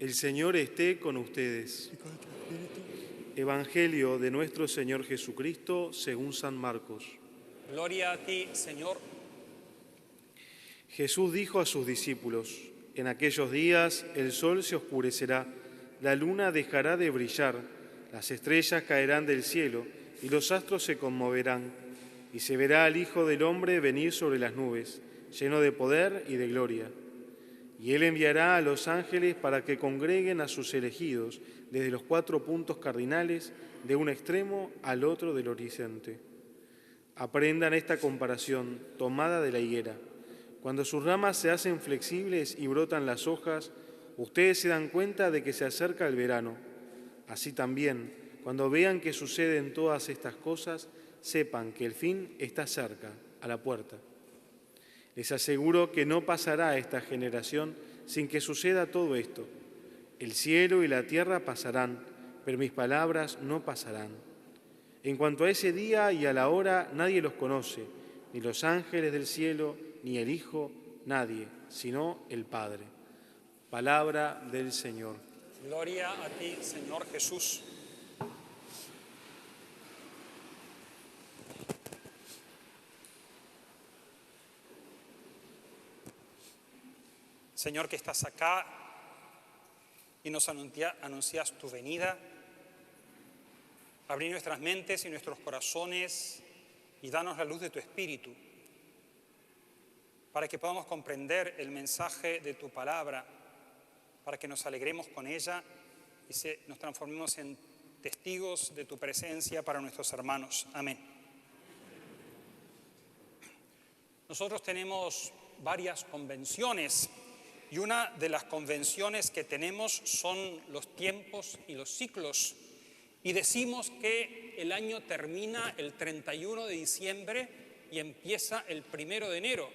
El Señor esté con ustedes. y con tu espíritu. Evangelio de nuestro Señor Jesucristo según San Marcos. Gloria a ti, Señor. Jesús dijo a sus discípulos: en aquellos días el sol se oscurecerá, la luna dejará de brillar, las estrellas caerán del cielo y los astros se conmoverán, y se verá al Hijo del Hombre venir sobre las nubes, lleno de poder y de gloria. Y Él enviará a los ángeles para que congreguen a sus elegidos desde los 4 puntos cardinales, de un extremo al otro del horizonte. Aprendan esta comparación tomada de la higuera. Cuando sus ramas se hacen flexibles y brotan las hojas, ustedes se dan cuenta de que se acerca el verano. Así también, cuando vean que suceden todas estas cosas, sepan que el fin está cerca, a la puerta. Les aseguro que no pasará esta generación sin que suceda todo esto. El cielo y la tierra pasarán, pero mis palabras no pasarán. En cuanto a ese día y a la hora, nadie los conoce, ni los ángeles del cielo, ni el Hijo, nadie, sino el Padre. Palabra del Señor. Gloria a ti, Señor Jesús. Señor, que estás acá y nos anuncias tu venida, abrí nuestras mentes y nuestros corazones y danos la luz de tu Espíritu, para que podamos comprender el mensaje de tu palabra, para que nos alegremos con ella y nos transformemos en testigos de tu presencia para nuestros hermanos. Amén. Nosotros tenemos varias convenciones y una de las convenciones que tenemos son los tiempos y los ciclos. Y decimos que el año termina el 31 de diciembre y empieza el 1 de enero.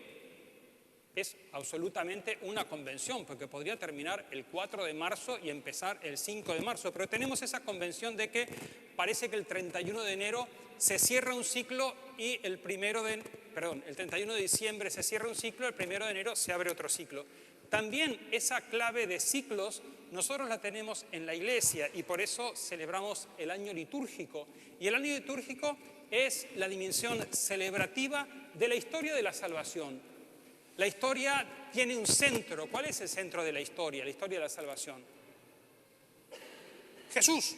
Es absolutamente una convención, porque podría terminar el 4 de marzo y empezar el 5 de marzo. Pero tenemos esa convención de que parece que el 31 de enero se cierra un ciclo y el 31 de diciembre se cierra un ciclo, el 1 de enero se abre otro ciclo. También esa clave de ciclos nosotros la tenemos en la Iglesia y por eso celebramos el año litúrgico. Y el año litúrgico es la dimensión celebrativa de la historia de la salvación. La historia tiene un centro. ¿Cuál es el centro de la historia de la salvación? Jesús,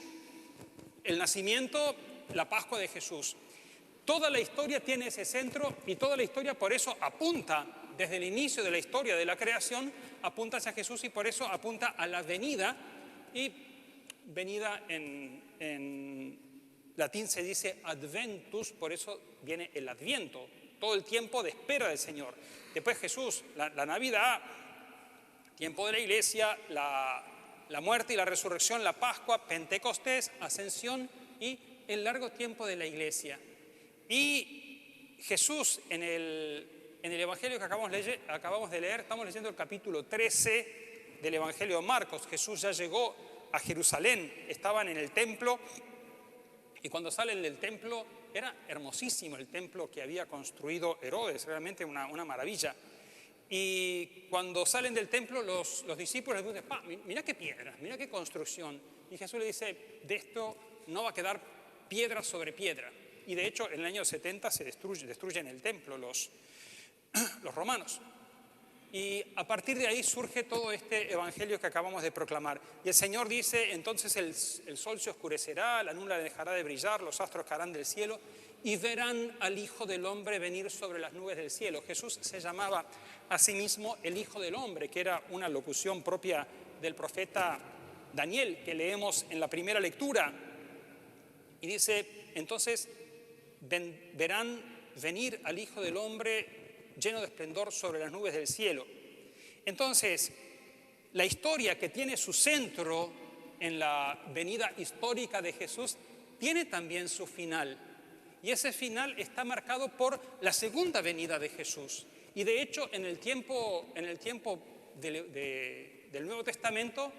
el nacimiento, la Pascua de Jesús. Toda la historia tiene ese centro y toda la historia por eso apunta, desde el inicio de la historia de la creación, apunta hacia Jesús y por eso apunta a la venida. Y venida en latín se dice adventus, por eso viene el adviento, todo el tiempo de espera del Señor. Después Jesús, la Navidad, tiempo de la Iglesia, la muerte y la resurrección, la Pascua, Pentecostés, Ascensión y el largo tiempo de la Iglesia. Y Jesús en el Evangelio que acabamos de leer, estamos leyendo el capítulo 13 del Evangelio de Marcos. Jesús ya llegó a Jerusalén, estaban en el templo y cuando salen del templo era hermosísimo el templo que había construido Herodes, realmente una maravilla. Y cuando salen del templo los discípulos les dicen: mira qué piedras, mira qué construcción. Y Jesús le dice: de esto no va a quedar piedra sobre piedra. Y de hecho en el año 70 se destruyen el templo los romanos. Y a partir de ahí surge todo este evangelio que acabamos de proclamar. Y el Señor dice: entonces el sol se oscurecerá, la luna dejará de brillar, los astros caerán del cielo y verán al Hijo del Hombre venir sobre las nubes del cielo. Jesús se llamaba a sí mismo el Hijo del Hombre, que era una locución propia del profeta Daniel, que leemos en la primera lectura. Y dice: entonces verán venir al Hijo del Hombre lleno de esplendor sobre las nubes del cielo. Entonces, la historia que tiene su centro en la venida histórica de Jesús tiene también su final. Y ese final está marcado por la segunda venida de Jesús. Y de hecho, en el tiempo del Nuevo Testamento,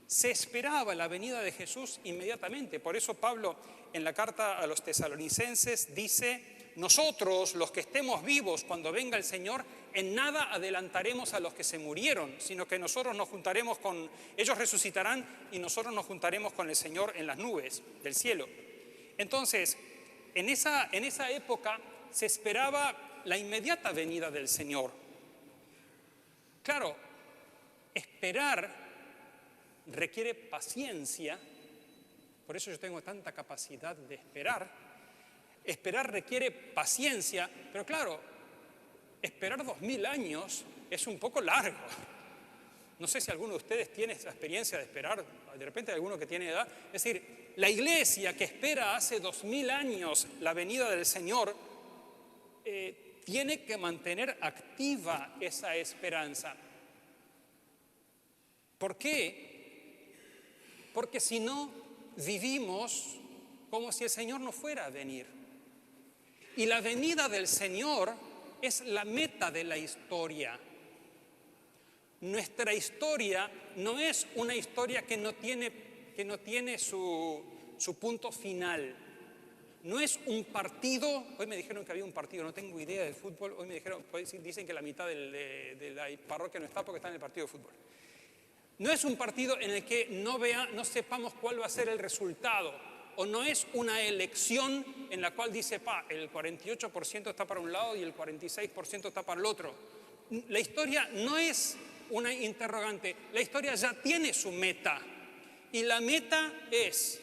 se esperaba la venida de Jesús inmediatamente. Por eso Pablo, en la carta a los tesalonicenses, dice: nosotros, los que estemos vivos cuando venga el Señor, en nada adelantaremos a los que se murieron, sino que nosotros nos juntaremos con, ellos resucitarán y nosotros nos juntaremos con el Señor en las nubes del cielo. Entonces, en esa época se esperaba la inmediata venida del Señor. Claro, esperar requiere paciencia, por eso yo tengo tanta capacidad de esperar. Esperar requiere paciencia, pero claro, esperar 2000 años es un poco largo. No sé si alguno de ustedes tiene esa experiencia de esperar, de repente hay alguno que tiene edad. Es decir, la iglesia que espera hace 2000 años la venida del Señor tiene que mantener activa esa esperanza. ¿Por qué? Porque si no, vivimos como si el Señor no fuera a venir. Y la venida del Señor es la meta de la historia. Nuestra historia no es una historia que no tiene su punto final. No es un partido. Hoy me dijeron que había un partido, no tengo idea del fútbol. Hoy me dijeron, dicen que la mitad de la parroquia no está porque está en el partido de fútbol. No es un partido en el que no sepamos cuál va a ser el resultado. O no es una elección en la cual dice, el 48% está para un lado y el 46% está para el otro. La historia no es una interrogante, la historia ya tiene su meta. Y la meta es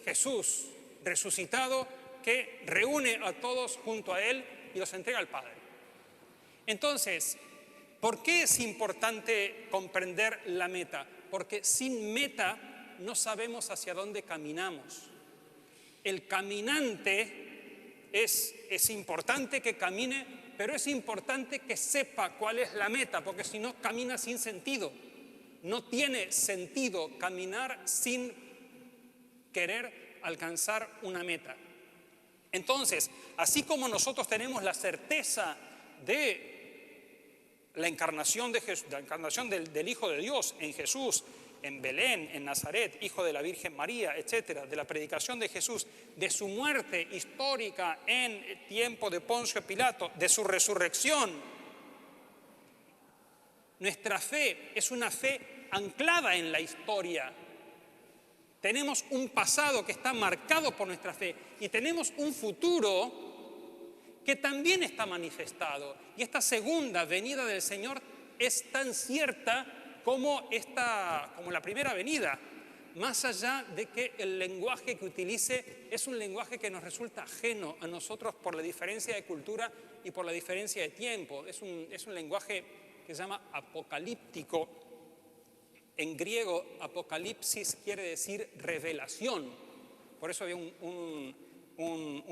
Jesús resucitado que reúne a todos junto a Él y los entrega al Padre. Entonces, ¿por qué es importante comprender la meta? Porque sin meta no sabemos hacia dónde caminamos. El caminante es importante que camine, pero es importante que sepa cuál es la meta, porque si no, camina sin sentido. No tiene sentido caminar sin querer alcanzar una meta. Entonces, así como nosotros tenemos la certeza de la encarnación de Jesús, la encarnación del Hijo de Dios en Jesús, en Belén, en Nazaret, hijo de la Virgen María, etcétera, de la predicación de Jesús, de su muerte histórica en tiempo de Poncio Pilato, de su resurrección. Nuestra fe es una fe anclada en la historia. Tenemos un pasado que está marcado por nuestra fe y tenemos un futuro que también está manifestado. Y esta segunda venida del Señor es tan cierta como la primera venida, más allá de que el lenguaje que utilice es un lenguaje que nos resulta ajeno a nosotros por la diferencia de cultura y por la diferencia de tiempo. Es un lenguaje que se llama apocalíptico. En griego, apocalipsis quiere decir revelación. Por eso había un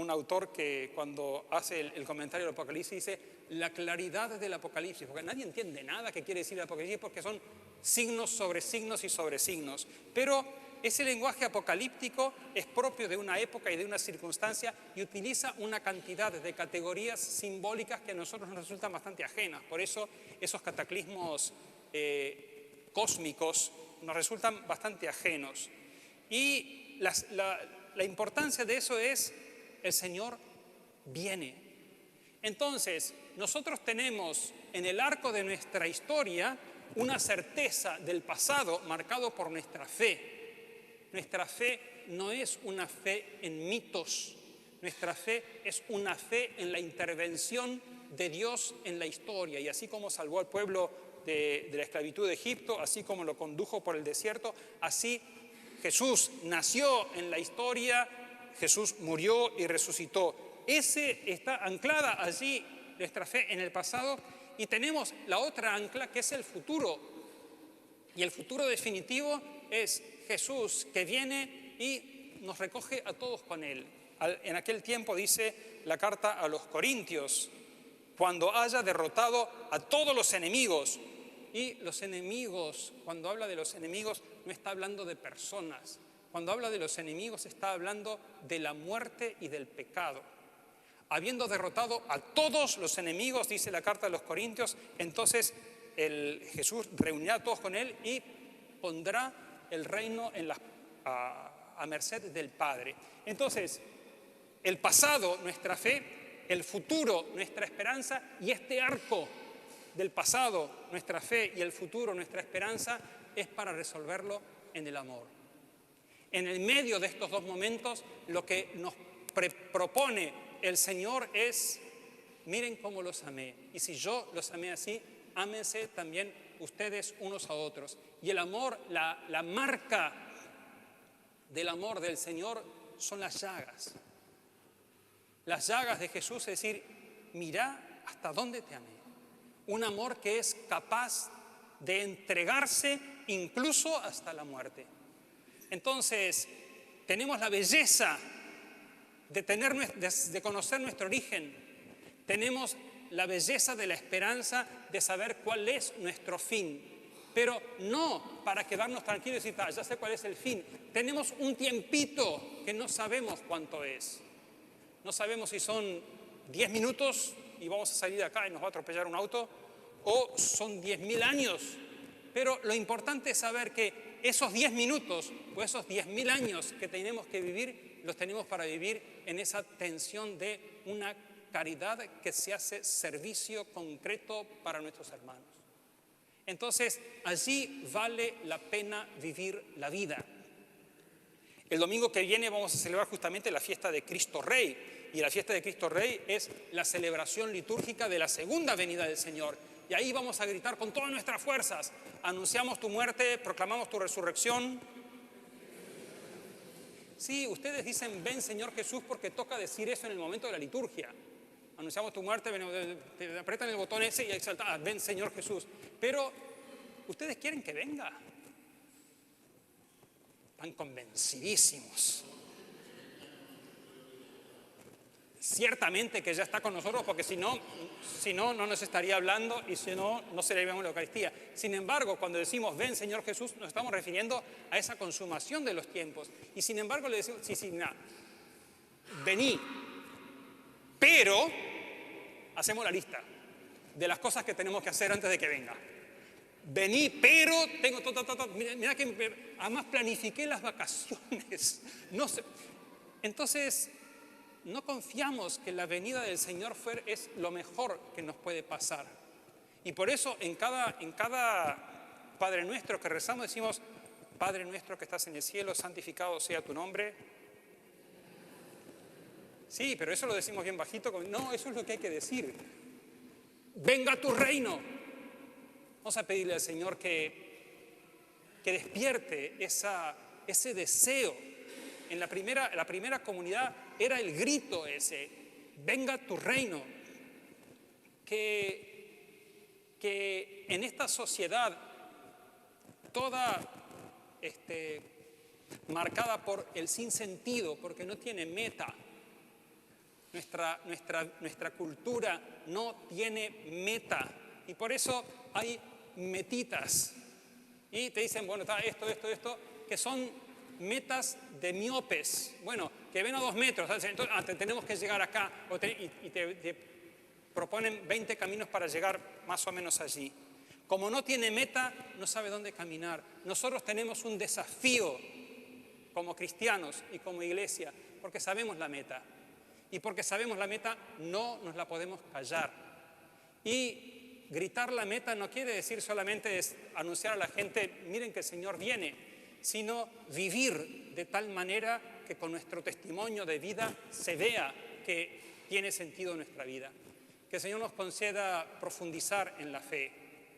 autor que cuando hace el comentario del Apocalipsis dice la claridad del Apocalipsis, porque nadie entiende nada que quiere decir el Apocalipsis porque son signos sobre signos y sobre signos. Pero ese lenguaje apocalíptico es propio de una época y de una circunstancia y utiliza una cantidad de categorías simbólicas que a nosotros nos resultan bastante ajenas. Por eso esos cataclismos cósmicos nos resultan bastante ajenos. Y la importancia de eso es el Señor viene. Entonces, nosotros tenemos en el arco de nuestra historia una certeza del pasado marcado por nuestra fe. Nuestra fe no es una fe en mitos. Nuestra fe es una fe en la intervención de Dios en la historia. Y así como salvó al pueblo de la esclavitud de Egipto, así como lo condujo por el desierto, así Jesús nació en la historia, Jesús murió y resucitó. Está anclada allí nuestra fe en el pasado y tenemos la otra ancla que es el futuro. Y el futuro definitivo es Jesús que viene y nos recoge a todos con Él. En aquel tiempo dice la carta a los Corintios, cuando haya derrotado a todos los enemigos. Y los enemigos, cuando habla de los enemigos, no está hablando de personas. Cuando habla de los enemigos está hablando de la muerte y del pecado. Habiendo derrotado a todos los enemigos, dice la carta de los Corintios, entonces Jesús reunirá a todos con Él y pondrá el reino a merced del Padre. Entonces, el pasado, nuestra fe, el futuro, nuestra esperanza y este arco del pasado, nuestra fe, y el futuro, nuestra esperanza, es para resolverlo en el amor. En el medio de estos dos momentos, lo que nos propone el Señor es: miren cómo los amé, y si yo los amé así, ámense también ustedes unos a otros. Y el amor, la marca del amor del Señor son las llagas. Las llagas de Jesús, es decir, mirá hasta dónde te amé. Un amor que es capaz de entregarse incluso hasta la muerte. Entonces, tenemos la belleza de conocer nuestro origen. Tenemos la belleza de la esperanza de saber cuál es nuestro fin. Pero no para quedarnos tranquilos y decir, ya sé cuál es el fin. Tenemos un tiempito que no sabemos cuánto es. No sabemos si son 10 minutos y vamos a salir de acá y nos va a atropellar un auto, o son 10.000 años. Pero lo importante es saber que esos 10 minutos o esos 10.000 años que tenemos que vivir, los tenemos para vivir en esa tensión de una caridad que se hace servicio concreto para nuestros hermanos. Entonces, allí vale la pena vivir la vida. El domingo que viene vamos a celebrar justamente la fiesta de Cristo Rey. Y la fiesta de Cristo Rey es la celebración litúrgica de la segunda venida del Señor. Y ahí vamos a gritar con todas nuestras fuerzas: anunciamos tu muerte, proclamamos tu resurrección. Sí, ustedes dicen ven Señor Jesús porque toca decir eso en el momento de la liturgia. Anunciamos tu muerte, apretan el botón ese y exaltan, ven Señor Jesús. Pero ustedes quieren que venga. Están convencidísimos. Ciertamente que ya está con nosotros, porque si no nos estaría hablando, y si no, no celebramos la Eucaristía. Sin embargo, cuando decimos ven Señor Jesús, nos estamos refiriendo a esa consumación de los tiempos. Y sin embargo le decimos, vení, pero hacemos la lista de las cosas que tenemos que hacer antes de que venga. Vení, pero tengo mirá que además planifiqué las vacaciones. No sé. Entonces, no confiamos que la venida del Señor es lo mejor que nos puede pasar. Y por eso en cada Padre Nuestro que rezamos decimos: Padre nuestro que estás en el cielo, santificado sea tu nombre. Sí, pero eso lo decimos bien bajito. No, eso es lo que hay que decir. Venga tu reino. Vamos a pedirle al Señor que despierte ese deseo. En la primera comunidad era el grito ese: venga tu reino. Que en esta sociedad toda marcada por el sinsentido, porque no tiene meta, nuestra cultura no tiene meta, y por eso hay metitas, y te dicen, bueno, está esto, que son metas de miopes, bueno, que ven a 2 metros, entonces tenemos que llegar acá, y te proponen 20 caminos para llegar más o menos allí. Como no tiene meta, no sabe dónde caminar. Nosotros tenemos un desafío como cristianos y como iglesia, porque sabemos la meta. Y porque sabemos la meta, no nos la podemos callar. Y gritar la meta no quiere decir solamente anunciar a la gente, miren que el Señor viene, sino vivir de tal manera que con nuestro testimonio de vida se vea que tiene sentido nuestra vida. Que el Señor nos conceda profundizar en la fe,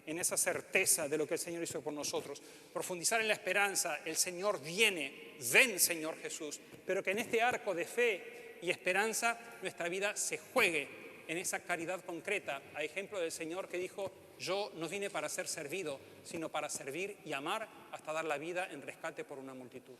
en esa certeza de lo que el Señor hizo por nosotros, profundizar en la esperanza, el Señor viene, ven Señor Jesús, pero que en este arco de fe y esperanza nuestra vida se juegue en esa caridad concreta, a ejemplo del Señor que dijo: yo no vine para ser servido, sino para servir y amar hasta dar la vida en rescate por una multitud.